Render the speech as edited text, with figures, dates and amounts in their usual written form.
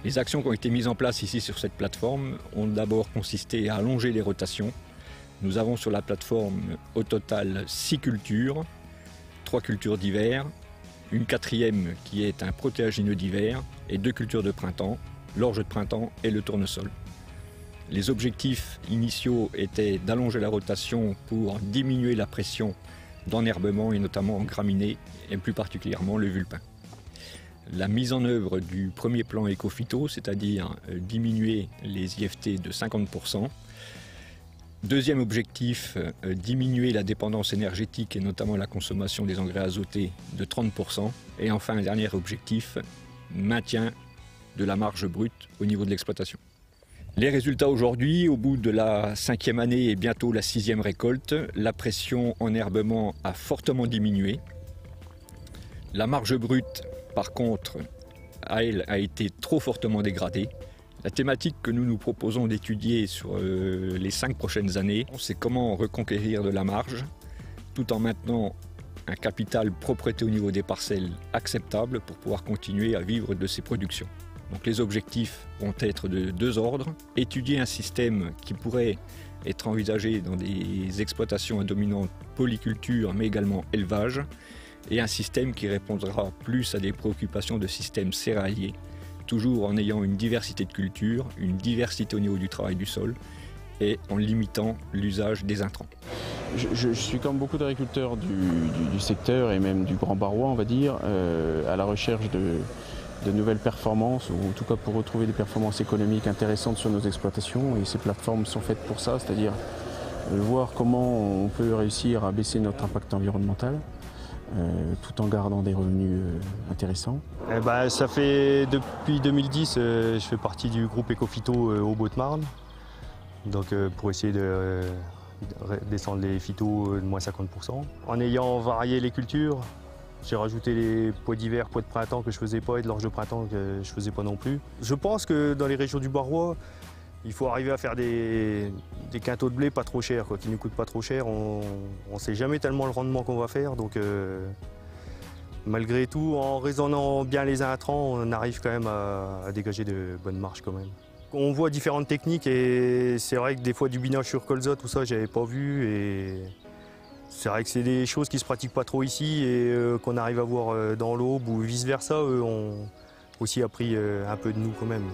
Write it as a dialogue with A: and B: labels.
A: Les actions qui ont été mises en place ici sur cette plateforme ont d'abord consisté à allonger les rotations. Nous avons sur la plateforme au total 6 cultures, 3 cultures d'hiver, une quatrième qui est un protéagineux d'hiver et 2 cultures de printemps, l'orge de printemps et le tournesol. Les objectifs initiaux étaient d'allonger la rotation pour diminuer la pression d'enherbement et notamment en graminées et plus particulièrement le vulpin. La mise en œuvre du premier plan éco-phyto, c'est-à-dire diminuer les IFT de 50%. Deuxième objectif, diminuer la dépendance énergétique et notamment la consommation des engrais azotés de 30%. Et enfin, un dernier objectif, maintien de la marge brute au niveau de l'exploitation. Les résultats aujourd'hui, au bout de la 5e année et bientôt la 6e récolte, la pression en herbement a fortement diminué. La marge brute, par contre, elle a été trop fortement dégradée. La thématique que nous nous proposons d'étudier sur les 5 prochaines années, c'est comment reconquérir de la marge tout en maintenant un capital propreté au niveau des parcelles acceptable pour pouvoir continuer à vivre de ces productions. Donc les objectifs vont être de 2 ordres. Étudier un système qui pourrait être envisagé dans des exploitations à dominante polyculture mais également élevage et un système qui répondra plus à des préoccupations de système céréalier, toujours en ayant une diversité de cultures, une diversité au niveau du travail du sol et en limitant l'usage des intrants.
B: Je suis comme beaucoup d'agriculteurs du secteur et même du Grand Barrois, on va dire, à la recherche de nouvelles performances, ou en tout cas pour retrouver des performances économiques intéressantes sur nos exploitations. Et ces plateformes sont faites pour ça, c'est-à-dire voir comment on peut réussir à baisser notre impact environnemental tout en gardant des revenus intéressants.
C: Ça fait depuis 2010, je fais partie du groupe éco-phyto au Haut-de-Marne. Donc pour essayer de descendre les phytos de moins 50%. En ayant varié les cultures, j'ai rajouté les pois d'hiver, pois de printemps que je faisais pas et de l'orge de printemps que je faisais pas non plus. Je pense que dans les régions du Barrois, il faut arriver à faire des quintaux de blé pas trop chers, qui ne nous coûtent pas trop cher. On ne sait jamais tellement le rendement qu'on va faire. Donc malgré tout, en raisonnant bien les intrants, on arrive quand même à dégager de bonnes marges quand même. On voit différentes techniques et c'est vrai que des fois du binage sur colza, tout ça, j'avais pas vu. Et c'est vrai que c'est des choses qui se pratiquent pas trop ici et qu'on arrive à voir dans l'Aube ou vice versa. Eux ont aussi appris un peu de nous quand même.